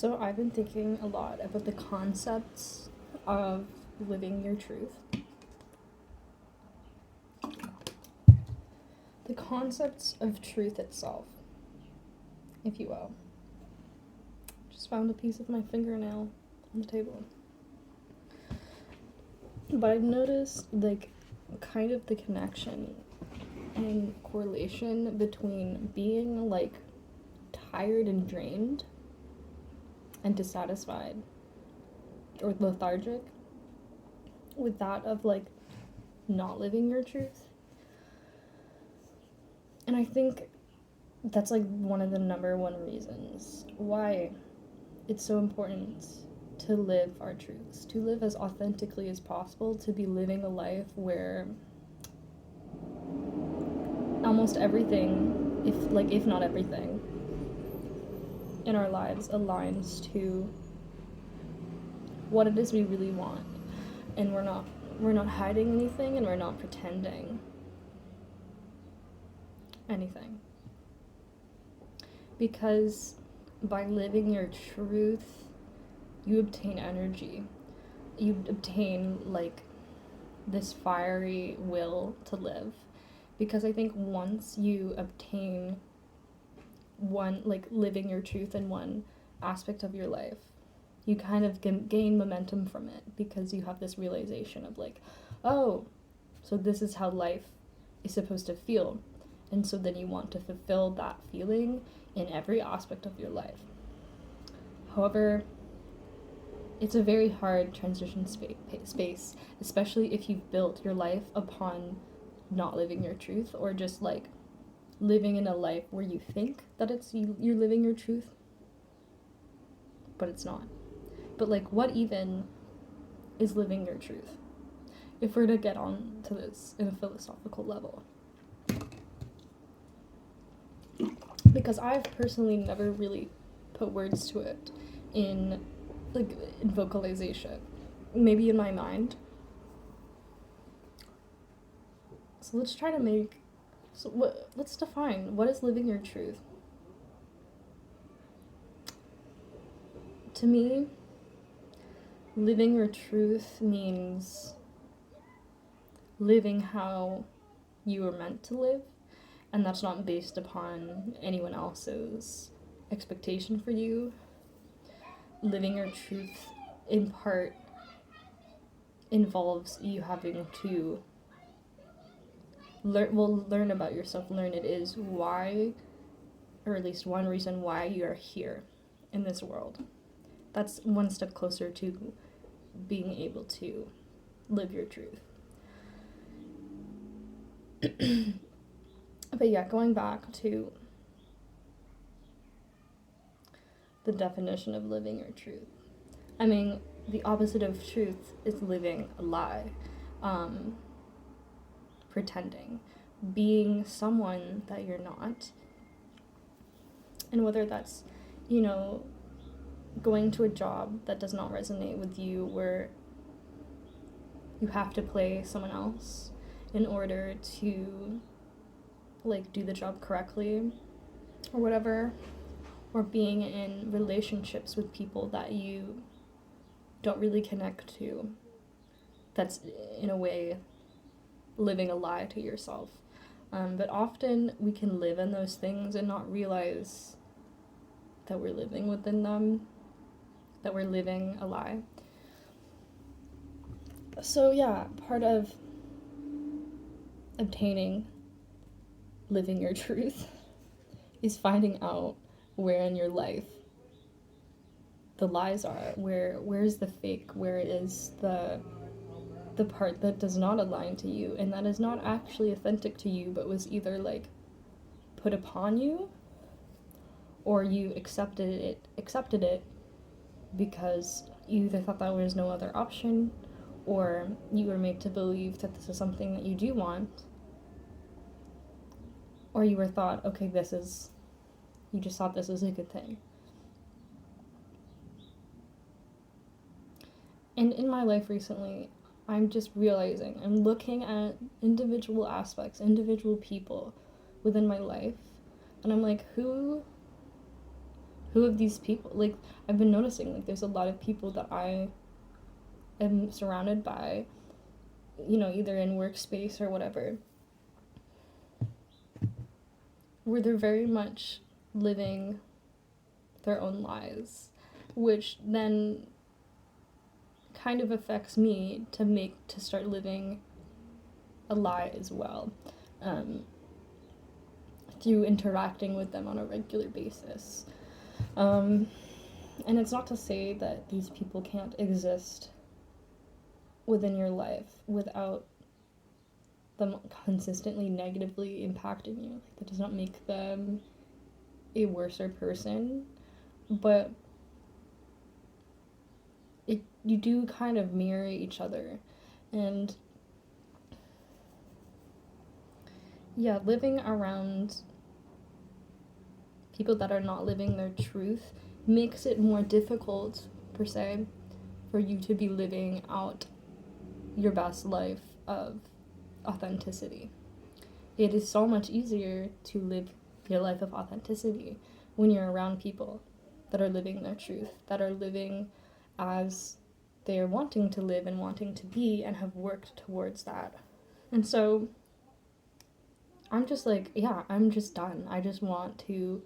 So I've been thinking a lot about the concepts of living your truth. The concepts of truth itself, if you will. Just found a piece of my fingernail on the table. But I've noticed, kind of the connection and correlation between being, tired and drained and dissatisfied or lethargic with that of, not living your truth. And I think that's, one of the number one reasons why it's so important to live our truths, to live as authentically as possible, to be living a life where almost everything, if not everything, in our lives aligns to what it is we really want. And we're not hiding anything, and we're not pretending anything. Because by living your truth, you obtain energy. You obtain, this fiery will to live. Because I think once you obtain living your truth in one aspect of your life, you kind of gain momentum from it, because you have this realization of oh, so this is how life is supposed to feel. And so then you want to fulfill that feeling in every aspect of your life. However, it's a very hard transition space, especially if you've built your life upon not living your truth, or just living in a life where you think that you're living your truth, but it's not. But what even is living your truth, if we're to get on to this in a philosophical level? Because I've personally never really put words to it in vocalization, maybe in my mind. So let's try to let's define what is living your truth. To me, living your truth means living how you were meant to live, and that's not based upon anyone else's expectation for you. Living your truth, in part, involves you having to learn about yourself, learn it is why, or at least one reason why you are here in this world. That's one step closer to being able to live your truth. But yeah, going back to the definition of living your truth. I mean, the opposite of truth is living a lie. Pretending. Being someone that you're not. And whether that's, going to a job that does not resonate with you, where you have to play someone else in order to do the job correctly or whatever, or being in relationships with people that you don't really connect to, that's in a way living a lie to yourself. But often we can live in those things and not realize that we're living within them, that we're living a lie. So yeah, part of obtaining living your truth is finding out where in your life the lies are, where's the fake, where is the part that does not align to you, and that is not actually authentic to you, but was either put upon you, or you accepted it because you either thought that was no other option, or you were made to believe that this is something that you do want, or you were thought, okay, you just thought this was a good thing. And in my life recently, I'm just realizing, I'm looking at individual aspects, individual people within my life, and I'm like, who who of these people, like, I've been noticing, like, there's a lot of people that I am surrounded by, you know, either in workspace or whatever, where they're very much living their own lives, which then kind of affects me to start living a lie as well, through interacting with them on a regular basis. And it's not to say that these people can't exist within your life without them consistently negatively impacting you. Like, that does not make them a worser person, but you do kind of mirror each other. And yeah, living around people that are not living their truth makes it more difficult, per se, for you to be living out your best life of authenticity. It is so much easier to live your life of authenticity when you're around people that are living their truth, that are living as they're wanting to live and wanting to be and have worked towards that. And so I'm just like, yeah, I'm just done. I just want to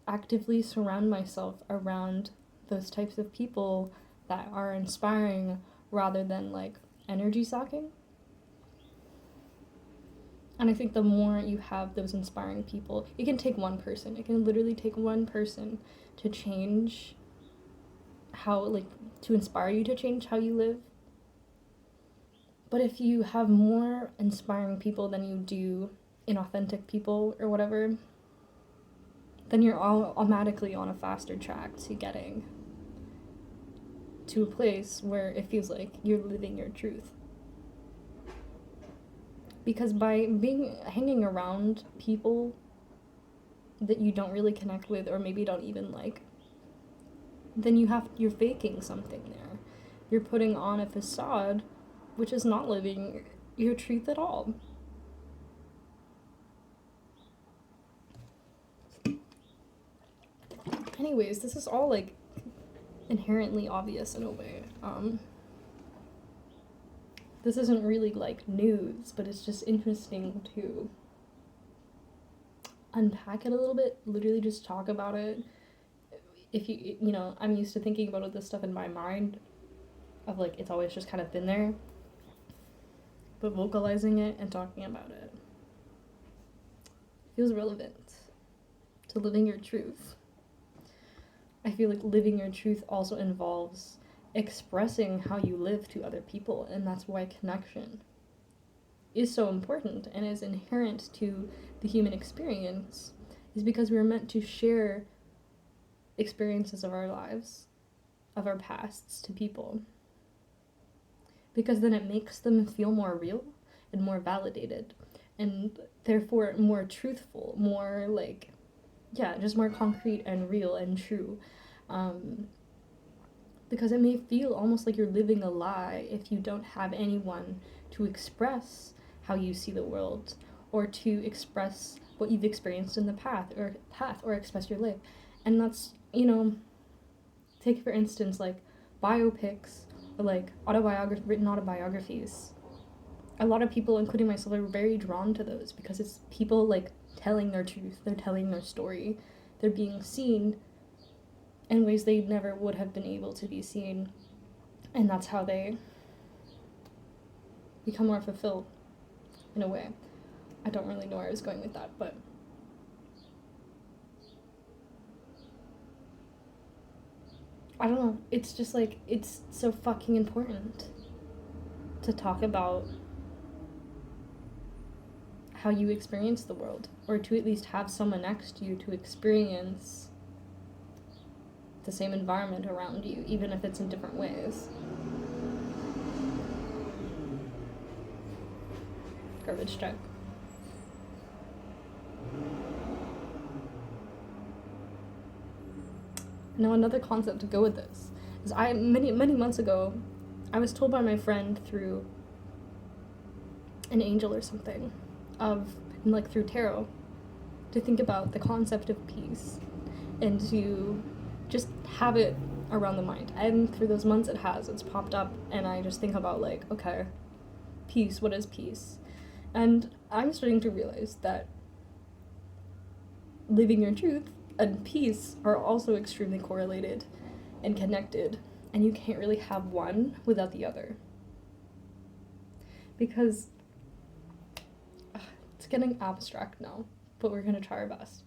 actively surround myself around those types of people that are inspiring rather than like energy sucking. And I think the more you have those inspiring people, it can take one person. It can literally take one person to change how, like, to inspire you to change how you live. But if you have more inspiring people than you do inauthentic people or whatever, then you're all automatically on a faster track to getting to a place where it feels like you're living your truth. Because by hanging around people that you don't really connect with or maybe don't even like, then you're faking something there. You're putting on a facade which is not living your truth at all. Anyways, this is all like inherently obvious in a way. This isn't really like news, but it's just interesting to unpack it a little bit, literally just talk about it. If you know, I'm used to thinking about this stuff in my mind of like, it's always just kind of been there, but vocalizing it and talking about it feels relevant to living your truth. I feel like living your truth also involves expressing how you live to other people, and that's why connection is so important and is inherent to the human experience, is because we're meant to share experiences of our lives, of our pasts to people, because then it makes them feel more real and more validated, and therefore more truthful, more like, yeah, just more concrete and real and true. Because it may feel almost like you're living a lie if you don't have anyone to express how you see the world, or to express what you've experienced in the path, or express your life. And that's, you know, take for instance like biopics or like written autobiographies. A lot of people, including myself, are very drawn to those because it's people like telling their truth, they're telling their story, they're being seen in ways they never would have been able to be seen, and that's how they become more fulfilled in a way. I don't really know where I was going with that, but I don't know, it's just like, it's so fucking important to talk about how you experience the world, or to at least have someone next to you to experience the same environment around you, even if it's in different ways. Garbage truck. Now another concept to go with this is many months ago, I was told by my friend through an angel or something, through tarot, to think about the concept of peace. and to just have it around the mind. And through those months it's popped up, and I just think about like, okay, peace, what is peace? And I'm starting to realize that living your truth and peace are also extremely correlated and connected, and you can't really have one without the other. Because it's getting abstract now, but we're going to try our best.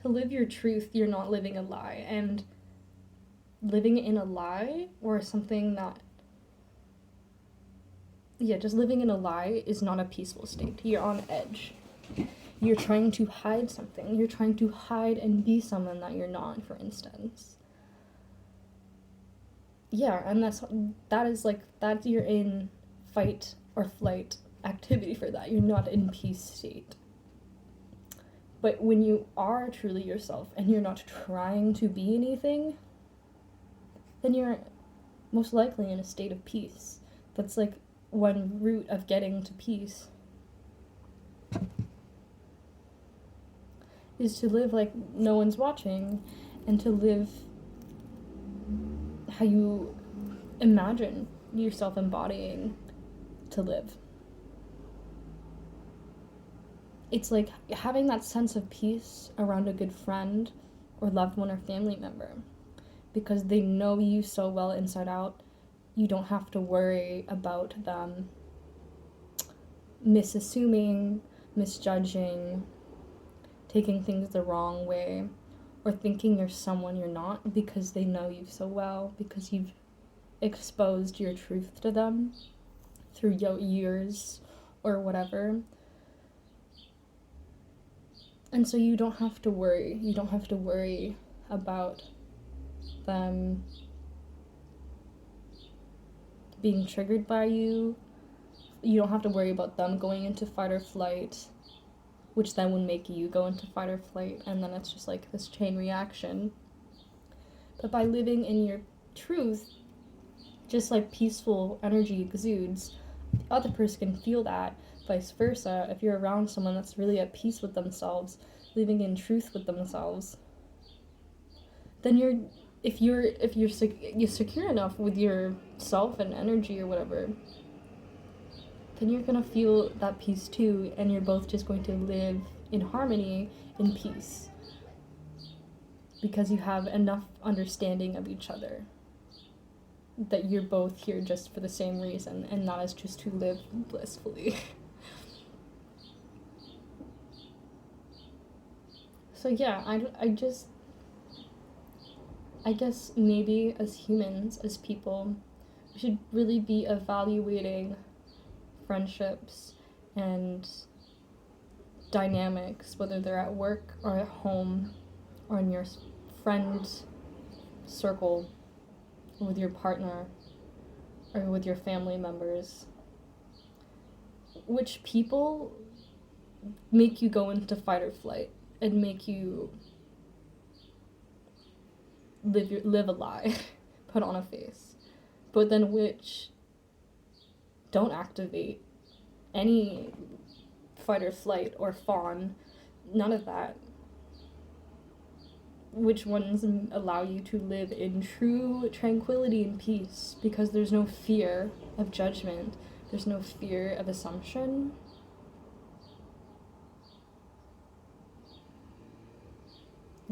To live your truth, you're not living a lie, and living in a lie or something that just living in a lie is not a peaceful state. You're on edge. You're trying to hide something. You're trying to hide and be someone that you're not, for instance. Yeah, and that's you're in fight or flight activity for that. You're not in peace state. But when you are truly yourself and you're not trying to be anything, then you're most likely in a state of peace. That's like one route of getting to peace, is to live like no one's watching, and to live how you imagine yourself embodying to live. It's like having that sense of peace around a good friend or loved one or family member, because they know you so well inside out. You don't have to worry about them misassuming, misjudging, taking things the wrong way, or thinking you're someone you're not, because they know you so well, because you've exposed your truth to them through years or whatever. And so you don't have to worry. You don't have to worry about them being triggered by you. You don't have to worry about them going into fight or flight, which then would make you go into fight or flight, and then it's just like this chain reaction. But by living in your truth, just like peaceful energy exudes, the other person can feel that. Vice versa, if you're around someone that's really at peace with themselves, living in truth with themselves, then if you're secure enough with yourself and energy or whatever, then you're gonna feel that peace too, and you're both just going to live in harmony, in peace, because you have enough understanding of each other that you're both here just for the same reason, and not as just to live blissfully. So yeah, I guess maybe as humans, as people, we should really be evaluating friendships and dynamics, whether they're at work or at home or in your friend circle, or with your partner or with your family members. Which people make you go into fight or flight and make you live a lie, put on a face, but then which don't activate any fight or flight or fawn, none of that. Which ones allow you to live in true tranquility and peace, because there's no fear of judgment, there's no fear of assumption.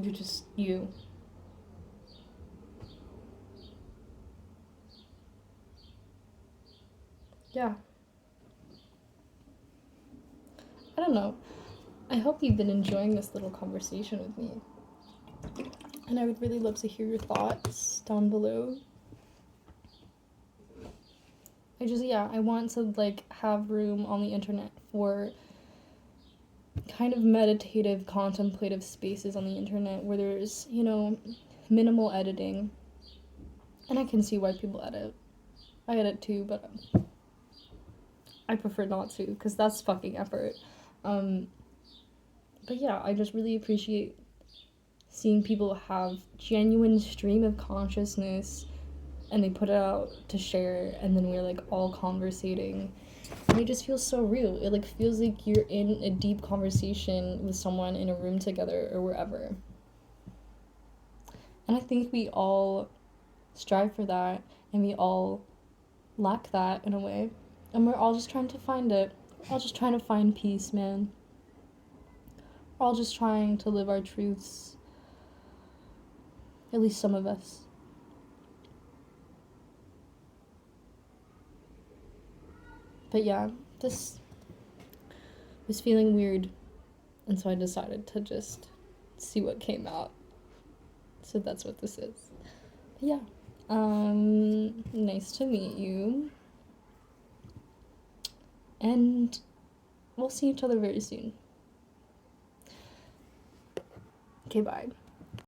You're just you. Yeah. I don't know. I hope you've been enjoying this little conversation with me. And I would really love to hear your thoughts down below. I want to have room on the internet for kind of meditative, contemplative spaces on the internet where there's, minimal editing. And I can see why people edit. I edit too, but I prefer not to, because that's fucking effort. But yeah, I just really appreciate seeing people have genuine stream of consciousness, and they put it out to share, and then we're all conversating And it just feels so real. It like feels like you're in a deep conversation with someone in a room together or wherever. And I think we all strive for that, and we all lack that in a way. And we're all just trying to find it. We're all just trying to find peace, man. We're all just trying to live our truths. At least some of us. But yeah, this was feeling weird, and so I decided to just see what came out. So that's what this is. But yeah, nice to meet you, and we'll see each other very soon. Okay, bye.